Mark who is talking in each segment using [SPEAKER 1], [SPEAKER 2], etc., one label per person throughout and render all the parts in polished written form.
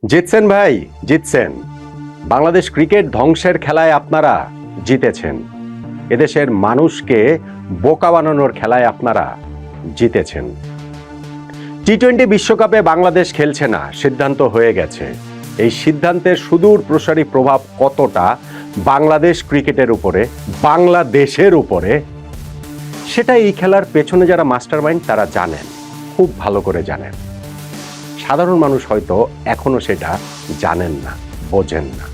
[SPEAKER 1] জিতছেন ভাই, জিতছেন। বাংলাদেশ ক্রিকেট ধ্বংসের খেলায় আপনারা জিতেছেন। এদেশের মানুষকে বোকা বানানোর খেলায় আপনারা জিতেছেন। টি-20 বিশ্বকাপে বাংলাদেশ খেলছে না, সিদ্ধান্ত হয়ে গেছে। এই সিদ্ধান্তের সুদূর প্রসারী প্রভাব কতটা বাংলাদেশ ক্রিকেটের উপরে, বাংলাদেশের উপরে, সেটা এই খেলার পেছনে যারা মাস্টার মাইন্ড তারা জানেন, খুব ভালো করে জানেন। সাধারণ মানুষ হয়তো এখনো সেটা জানেন না, বোঝেন না।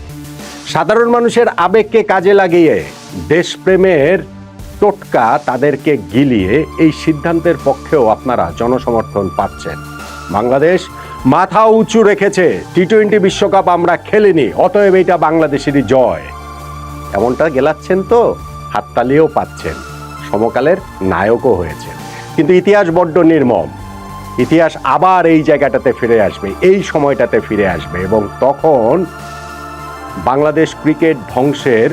[SPEAKER 1] সাধারণ মানুষের আবেগকে কাজে লাগিয়ে দেশপ্রেমের টোটকা তাদেরকে গিলিয়ে এই সিদ্ধান্তের পক্ষেও আপনারা জনসমর্থন পাচ্ছেন। বাংলাদেশ মাথা উঁচু রেখেছে, টি-20 বিশ্বকাপ আমরা খেলিনি, অতএব এটা বাংলাদেশেরই জয়, এমনটা গেলাচ্ছেন তো, হাততালিও পাচ্ছেন, সমকালের নায়কও হয়েছেন। কিন্তু ইতিহাস বড্ড নির্মম। ইতিহাস আবার এই জায়গাটাতে ফিরে আসবে, এই সময়টাতে ফিরে আসবে, এবং তখন বাংলাদেশ ক্রিকেট ধ্বংসের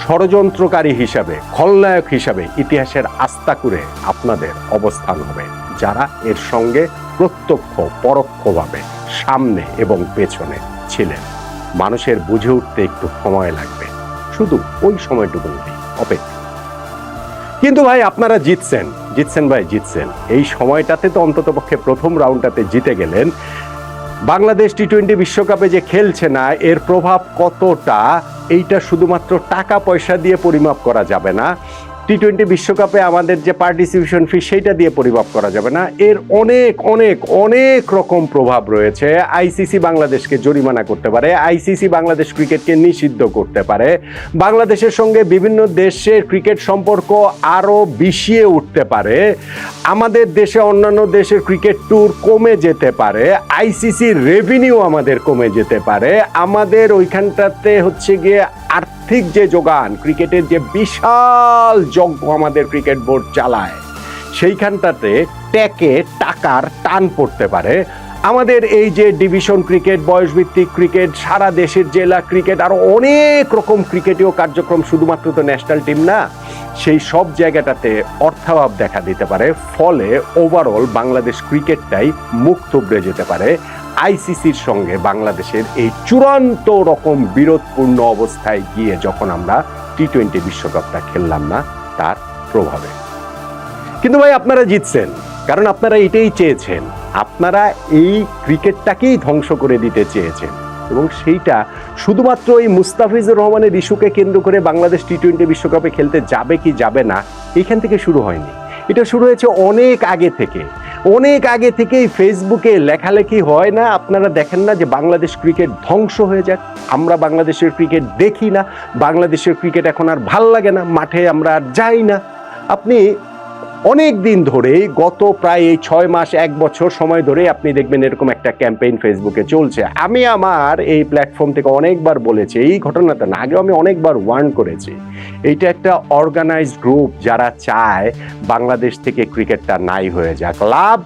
[SPEAKER 1] ষড়যন্ত্রকারী হিসাবে, খলনায়ক হিসাবে ইতিহাসের আস্তাকুরে আপনাদের অবস্থান হবে, যারা এর সঙ্গে প্রত্যক্ষ পরোক্ষভাবে সামনে এবং পেছনে ছিলেন। মানুষের বুঝে উঠতে একটু সময় লাগবে, শুধু ওই সময়টুকু অপেক্ষা। কিন্তু ভাই আপনারা জিতছেন, জিতছেন ভাই, জিতছেন। এই সময়টাতে তো অন্ততপক্ষে প্রথম রাউন্ডটাতে জিতে গেলেন। বাংলাদেশ টি-20 বিশ্বকাপে যে খেলছে না, এর প্রভাব কতটা, এইটা শুধুমাত্র টাকা পয়সা দিয়ে পরিমাপ করা যাবে না। টি-20 বিশ্বকাপে আমাদের যে পার্টিসিপেশন ফি, সেইটা দিয়ে পরিমাপ করা যাবে না। এর অনেক অনেক অনেক রকম প্রভাব রয়েছে। আইসিসি বাংলাদেশকে জরিমানা করতে পারে, আইসিসি বাংলাদেশ ক্রিকেটকে নিষিদ্ধ করতে পারে, বাংলাদেশের সঙ্গে বিভিন্ন দেশের ক্রিকেট সম্পর্ক আরও বিষিয়ে উঠতে পারে, আমাদের দেশে অন্যান্য দেশের ক্রিকেট ট্যুর কমে যেতে পারে, আইসিসির রেভিনিউ আমাদের কমে যেতে পারে, আমাদের ওইখানটাতে হচ্ছে গিয়ে আর্থিক যে যোগান, ক্রিকেটের যে বিশাল যজ্ঞ আমাদের ক্রিকেট বোর্ড চালায়, সেইখানটাতে টাকার টান পড়তে পারে। আমাদের এই যে ডিভিশন ক্রিকেট, বয়সভিত্তিক ক্রিকেট, সারা দেশের জেলা ক্রিকেট, আরো অনেক রকম ক্রিকেটীয় কার্যক্রম, শুধুমাত্র তো ন্যাশনাল টিম না, সেই সব জায়গাটাতে অর্থাভাব দেখা দিতে পারে। ফলে ওভারঅল বাংলাদেশ ক্রিকেটটাই মুখ থুবড়ে যেতে পারে আইসিসির সঙ্গে বাংলাদেশের এই চূড়ান্ত রকম বিরোধপূর্ণ অবস্থায় গিয়ে, যখন আমরা টি-20 বিশ্বকাপটা খেললাম না তার প্রভাবে। কিন্তু ভাই আপনারা জিতছেন, কারণ আপনারা এটাই চেয়েছেন, আপনারা এই ক্রিকেটটাকেই ধ্বংস করে দিতে চেয়েছেন। এবং সেইটা শুধুমাত্র এই মুস্তাফিজুর রহমানের ইস্যুকে কেন্দ্র করে বাংলাদেশ টি-20 বিশ্বকাপে খেলতে যাবে কি যাবে না, এইখান থেকে শুরু হয়নি। এটা শুরু হয়েছে অনেক আগে থেকে। অনেক আগে থেকেই ফেসবুকে লেখালেখি হয় না, আপনারা দেখেন না যে বাংলাদেশ ক্রিকেট ধ্বংস হয়ে যাক, আমরা বাংলাদেশের ক্রিকেট দেখি না, বাংলাদেশের ক্রিকেট এখন আর ভাল লাগে না, মাঠে আমরা আর যাই না। আপনি অনেক দিন ধরেই, গত প্রায় এই 6 মাস 1 বছর সময় ধরে আপনি দেখবেন এরকম একটা ক্যাম্পেইন ফেসবুকে চলছে। আমি আমার এই প্ল্যাটফর্ম থেকে অনেকবার বলেছি, এই ঘটনাটা না, আগেও আমি অনেকবার ওয়ার্ন করেছি, এইটা একটা অর্গানাইজড গ্রুপ যারা চায় বাংলাদেশ থেকে ক্রিকেটটা নাই হয়ে যাক। লাভ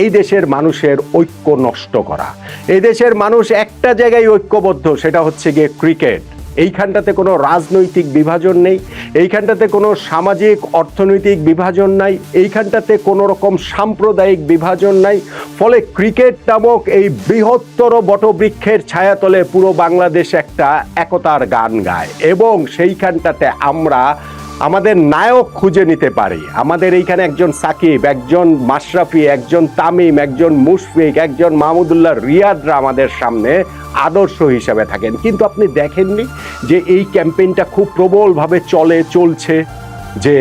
[SPEAKER 1] এই দেশের মানুষের ঐক্য নষ্ট করা। এই দেশের মানুষ একটা জায়গায় ঐক্যবদ্ধ, সেটা হচ্ছে গিয়ে ক্রিকেট। এইখানটাতে কোনো রাজনৈতিক বিভাজন নেই, এইখানটাতে কোনো সামাজিক অর্থনৈতিক বিভাজন নাই, এইখানটাতে কোনো রকম সাম্প্রদায়িক বিভাজন নাই। ফলে ক্রিকেট নামক এই বৃহত্তর বটবৃক্ষের ছায়াতলে পুরো বাংলাদেশ একটা একতার গান গায়, এবং সেইখানটাতে আমরা আমাদের নায়ক খুঁজে নিতে পারি। আমাদের এইখানে একজন সাকিব, একজন মাশরাফি, একজন তামিম, একজন মুশফিক, একজন মাহমুদুল্লাহ রিয়াদরা আমাদের সামনে আদর্শ হিসাবে থাকেন। কিন্তু আপনি দেখেননি যে এই ক্যাম্পেইনটা খুব প্রবলভাবে চলছে, যে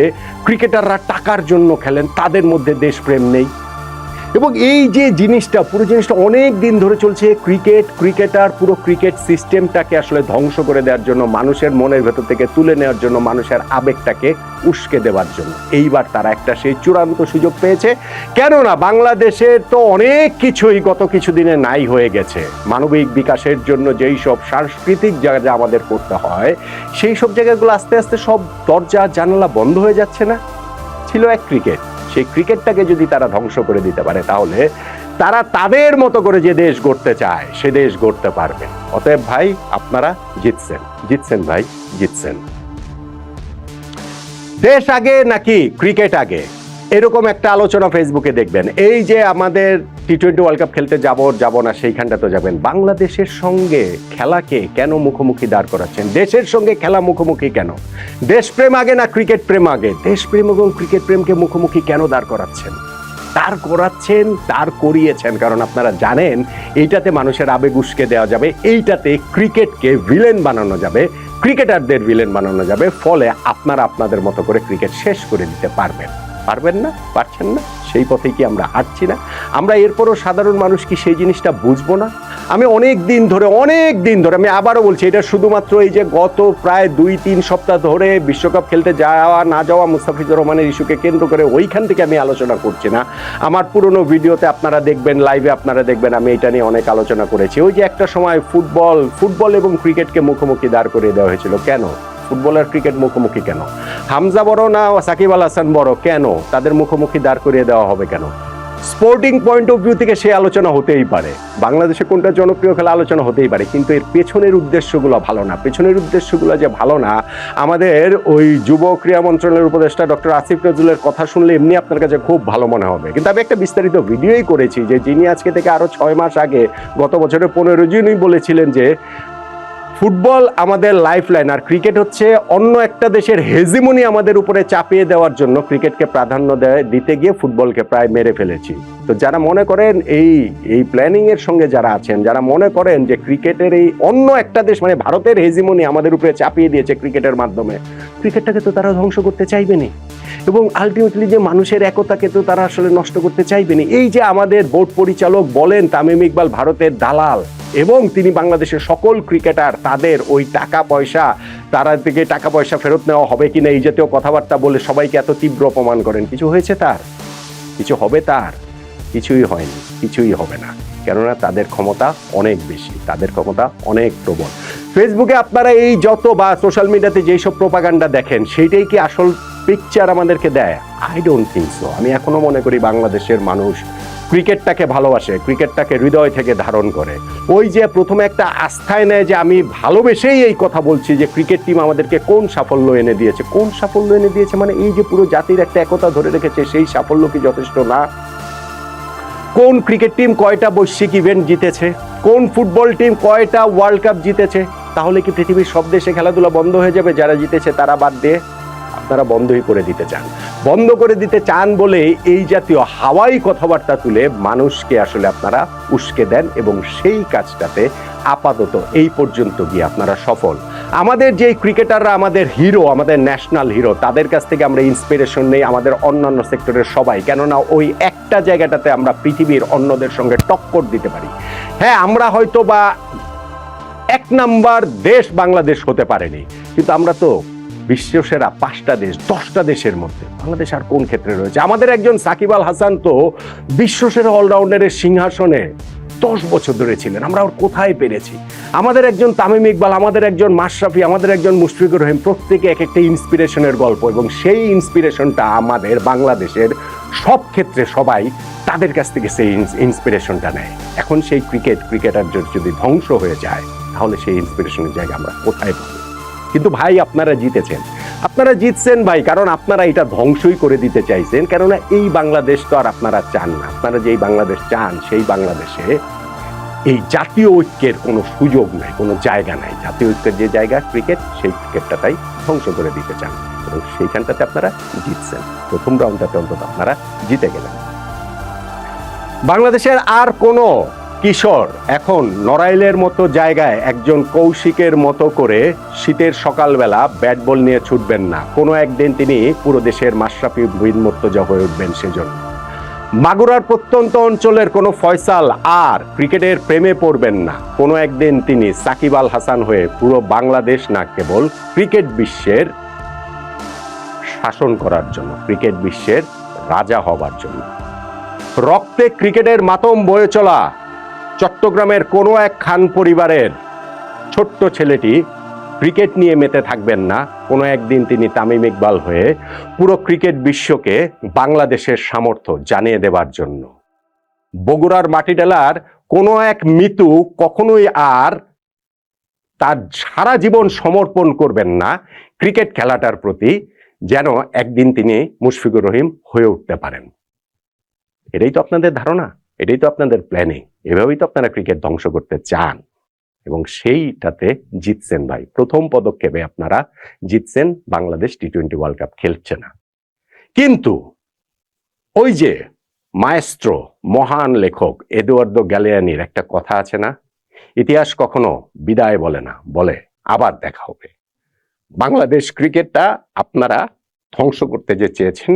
[SPEAKER 1] ক্রিকেটাররা টাকার জন্য খেলেন, তাদের মধ্যে দেশপ্রেম নেই। এবং এই যে জিনিসটা, পুরো জিনিসটা অনেক দিন ধরে চলছে। ক্রিকেটার, পুরো ক্রিকেট সিস্টেমটাকে আসলে ধ্বংস করে দেওয়ার জন্য, মানুষের মনের ভেতর থেকে তুলে নেওয়ার জন্য, মানুষের আবেগটাকে উস্কে দেওয়ার জন্য। এইবার তারা একটা সেই চূড়ান্ত সুযোগ পেয়েছে। কেননা বাংলাদেশের তো অনেক কিছুই গত কিছুদিনে নাই হয়ে গেছে। মানবিক বিকাশের জন্য যেই সব সাংস্কৃতিক জায়গা আমাদের করতে হয়, সেই সব জায়গাগুলো আস্তে আস্তে সব দরজা জানালা বন্ধ হয়ে যাচ্ছে না। ছিল এক ক্রিকেট, সেই ক্রিকেটটাকে যদি তারা ধ্বংস করে দিতে পারে, তাহলে তারা তাদের মতো করে যে দেশ গড়তে চায় সে দেশ গড়তে পারবে। অতএব ভাই আপনারা জিতছেন, জিতছেন ভাই, জিতছেন। দেশ আগে নাকি ক্রিকেট আগে, এরকম একটা আলোচনা ফেসবুকে দেখবেন। এই যে আমাদের টি-20 ওয়ার্ল্ড কাপ খেলতে যাব না সেইখানটা তো যাবেন। বাংলাদেশের সঙ্গে খেলাকে কেন মুখোমুখি দাঁড় করাচ্ছেন? দেশের সঙ্গে খেলা মুখোমুখি কেন? দেশপ্রেম আগে না ক্রিকেট প্রেম আগে? দেশপ্রেম এবং ক্রিকেট প্রেমকে মুখোমুখি কেন দাঁড় করাচ্ছেন? দাঁড় করিয়েছেন কারণ আপনারা জানেন এইটাতে মানুষের আবেগ উস্কে দেওয়া যাবে, এইটাতে ক্রিকেটকে ভিলেন বানানো যাবে, ক্রিকেটারদের ভিলেন বানানো যাবে, ফলে আপনারা আপনাদের মতো করে ক্রিকেট শেষ করে দিতে পারবেন না, পারছেন না। সেই পথে কি আমরা হাঁটছি না? আমরা এরপরও সাধারণ মানুষ কি সেই জিনিসটা বুঝবো না? আমি অনেক দিন ধরে আমি আবারও বলছি, এটা শুধুমাত্র এই যে গত প্রায় 2-3 সপ্তাহ ধরে বিশ্বকাপ খেলতে যাওয়া না যাওয়া মুস্তাফিজুর রহমানের ইস্যুকে কেন্দ্র করে ওইখান থেকে আমি আলোচনা করছি না। আমার পুরনো ভিডিওতে আপনারা দেখবেন, লাইভে আপনারা দেখবেন, আমি এটা নিয়ে অনেক আলোচনা করেছি। ওই যে একটা সময় ফুটবল এবং ক্রিকেটকে মুখোমুখি দাঁড় করিয়ে দেওয়া হয়েছিল। কেন ফুটবল আর ক্রিকেট মুখোমুখি কেন? হামজা বড় না সাকিব আল হাসান বড়? কেন তাদের মুখোমুখি দাঁড় করিয়ে দেওয়া হবে কেন? স্পোর্টিং পয়েন্ট অফ ভিউ থেকে সে আলোচনা হতেই পারে, বাংলাদেশে কোনটা জনপ্রিয় খেলা আলোচনা হতেই পারে, কিন্তু এর পেছনের উদ্দেশ্যগুলো ভালো না। পেছনের উদ্দেশ্যগুলো যে ভালো না, আমাদের ওই যুব ক্রীড়া মন্ত্রণালয়ের উপদেষ্টা ডক্টর আসিফ নজরুলের কথা শুনলে এমনি আপনার কাছে খুব ভালো মনে হবে। কিন্তু আমি একটা বিস্তারিত ভিডিওই করেছি যে যিনি আজকে থেকে আরো 6 মাস আগে গত বছরের 15 জুনই বলেছিলেন যে ফুটবল আমাদের লাইফলাইন আর ক্রিকেট হচ্ছে অন্য একটা দেশের হেজিমনি আমাদের উপরে চাপিয়ে দেওয়ার জন্য ক্রিকেটকে প্রাধান্য দিতে গিয়ে ফুটবলকে প্রায় মেরে ফেলেছি। তো যারা মনে করেন এই প্ল্যানিং এর সঙ্গে যারা আছেন, যারা মনে করেন যে ক্রিকেটের এই অন্য একটা দেশ মানে ভারতের হেজিমনি আমাদের উপরে চাপিয়ে দিয়েছে ক্রিকেটের মাধ্যমে, ক্রিকেটটাকে তো তারা ধ্বংস করতে চাইবেনি এবং আলটিমেটলি যে মানুষের একতাকে তো তারা আসলে নষ্ট করতে চাইবেনি। এই যে আমাদের বোর্ড পরিচালক বলেন তামিম ইকবাল ভারতের দালাল এবং তিনি বাংলাদেশের সকল ক্রিকেটার তাদের ওই টাকা পয়সা তারা থেকে টাকা পয়সা ফেরত নেওয়া হবে কিনা এই জাতীয় কথাবার্তা বলে সবাইকে এত তীব্র অপমান করেন, কিছু হয়েছে তার? কিছু হবে তার? কিছুই হয়নি, কিছুই হবে না, কেননা তাদের ক্ষমতা অনেক বেশি, তাদের ক্ষমতা অনেক প্রবল। ফেসবুকে আপনারা এই যত বা সোশ্যাল মিডিয়াতে যেই সব প্রোপাগান্ডা দেখেন সেইটাই কি আসল পিকচার আমাদেরকে দেয়? I don't think so. আমি এখনো মনে করি বাংলাদেশের মানুষ ক্রিকেটটাকে ভালোবাসে, ক্রিকেটটাকে হৃদয় থেকে ধারণ করে। ওই যে প্রথমে একটা আস্থায় নেয় যে আমি ভালোবেসেই এই কথা বলছি যে ক্রিকেট টিম আমাদেরকে কোন সাফল্য এনে দিয়েছে, কোন সাফল্য এনে দিয়েছে মানে এই যে পুরো জাতির একটা একতা ধরে রেখেছে, সেই সাফল্য কি যথেষ্ট না? কোন ক্রিকেট টিম কয়টা বৈশ্বিক ইভেন্ট জিতেছে, কোন ফুটবল টিম কয়টা ওয়ার্ল্ড কাপ জিতেছে? তাহলে কি পৃথিবীর সব দেশে খেলাধুলা বন্ধ হয়ে যাবে যারা জিতেছে তারা বাদ দিয়ে? আপনারা বন্ধই করে দিতে চান। বন্ধ করে দিতে চান বলে এই জাতীয় হাওয়াই কথাবার্তা তুলে মানুষকে আসলে আপনারা উস্কে দেন এবং সেই কাজটাতে আপাতত এই পর্যন্ত গিয়ে আপনারা সফল। আমাদের যে ক্রিকেটাররা আমাদের হিরো, আমাদের ন্যাশনাল হিরো, তাদের কাছ থেকে আমরা ইন্সপিরেশন নেই আমাদের অন্যান্য সেক্টরের সবাই, কেননা ওই একটা জায়গাটাতে আমরা পৃথিবীর অন্যদের সঙ্গে টক্কর দিতে পারি। হ্যাঁ, আমরা হয়তো বা 1 নাম্বার দেশ বাংলাদেশ হতে পারেনি, কিন্তু আমরা তো বিশ্বসেরা 5টা দেশ 10টা দেশের মধ্যে। বাংলাদেশ আর কোন ক্ষেত্রে রয়েছে? আমাদের একজন সাকিব আল হাসান তো বিশ্বসেরা অলরাউন্ডারের সিংহাসনে 10 বছর ধরে ছিলেন, আমরা ওর কোথায় পেরেছি? আমাদের একজন তামিম ইকবাল, আমাদের একজন মাশরাফি, আমাদের একজন মুশফিকুর রহিম, প্রত্যেকে এক একটা ইন্সপিরেশনের গল্প এবং সেই ইন্সপিরেশনটা আমাদের বাংলাদেশের সব ক্ষেত্রে সবাই তাদের কাছ থেকে সেই ইন্সপিরেশনটা নেয়। এখন সেই ক্রিকেটার যদি ধ্বংস হয়ে যায় তাহলে সেই ইন্সপিরেশনের জায়গা আমরা কোথায় পাবো? কিন্তু ভাই আপনারা জিতছেন ভাই, কারণ আপনারা এটা ধ্বংসই করে দিতে চাইছেন, কেননা এই বাংলাদেশ তো আর আপনারা চান না। আপনারা যেই বাংলাদেশ চান সেই বাংলাদেশে এই জাতীয় ঐক্যের কোনো সুযোগ নাই, কোনো জায়গা নাই। জাতীয় ঐক্যের যে জায়গা ক্রিকেট, সেই ক্রিকেটটাই ধ্বংস করে দিতে চান এবং সেইখানটাতে আপনারা জিতছেন। প্রথম রাউন্ডটাতে অন্তত আপনারা জিতে গেলেন। বাংলাদেশের আর কোনো কিশোর এখন নড়াইলের মতো জায়গায় একজন কৌশিকের মতো করে শীতের সকালবেলা ব্যাট বল নিয়ে ছুটবেন না। কোনো একদিন তিনি পুরো দেশের মাশরাফি বিন মুর্তজা হয়ে উঠবেন। সেজন্য মাগুরার প্রত্যন্ত অঞ্চলের কোনো ফয়সাল আর ক্রিকেটের প্রেমে পড়বেন না। কোনো একদিন তিনি সাকিব আল হাসান হয়ে পুরো বাংলাদেশ না কেবল ক্রিকেট বিশ্বের শাসন করার জন্য, ক্রিকেট বিশ্বের রাজা হবার জন্য। রক্তে ক্রিকেটের মাতম বয়ে চলা চট্টগ্রামের কোনো এক খান পরিবারের ছোট্ট ছেলেটি ক্রিকেট নিয়ে মেতে থাকবেন না। কোনো একদিন তিনি তামিম ইকবাল হয়ে পুরো ক্রিকেট বিশ্বকে বাংলাদেশের সামর্থ্য জানিয়ে দেবার জন্য। বগুড়ার মাটিডেলার কোনো এক মিতু কখনোই আর তার সারা জীবন সমর্পণ করবেন না ক্রিকেট খেলাটার প্রতি, যেন একদিন তিনি মুশফিকুর রহিম হয়ে উঠতে পারেন। এটাই তো আপনাদের ধারণা। এটাই তো আপনাদের প্ল্যানিং, এভাবেই তো আপনারা ক্রিকেট ধ্বংস করতে চান এবং সেইটাতে জিতছেন ভাই। প্রথম পদক্ষেপে আপনারা জিতছেন, বাংলাদেশ টি-20 ওয়ার্ল্ড কাপ খেলছে না। কিন্তু ওই যে মায়েস্ট্রো, মহান লেখক এদুয়ার্দো গ্যালিয়ানির একটা কথা আছে না, ইতিহাস কখনো বিদায় বলে না, বলে আবার দেখা হবে। বাংলাদেশ ক্রিকেটটা আপনারা ধ্বংস করতে যে চেয়েছেন,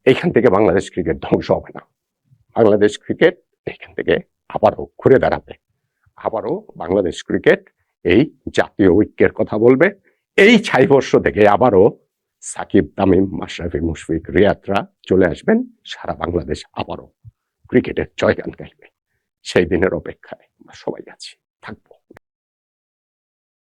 [SPEAKER 1] এইখান থেকে বাংলাদেশ ক্রিকেট ধ্বংস হবে না। বাংলাদেশ ক্রিকেট এইখান থেকে আবারও ঘুরে দাঁড়াবে, আবারও বাংলাদেশ ক্রিকেট এই জাতীয় ঐক্যের কথা বলবে। এই ছাইবর্ষ থেকে আবারও সাকিব, তামিম, মাশরাফি, মুশফিক, রিয়াদরা চলে আসবেন, সারা বাংলাদেশ আবারও ক্রিকেটের জয়গান গাইবে। সেই দিনের অপেক্ষায় আমরা সবাই আছি, থাকবো।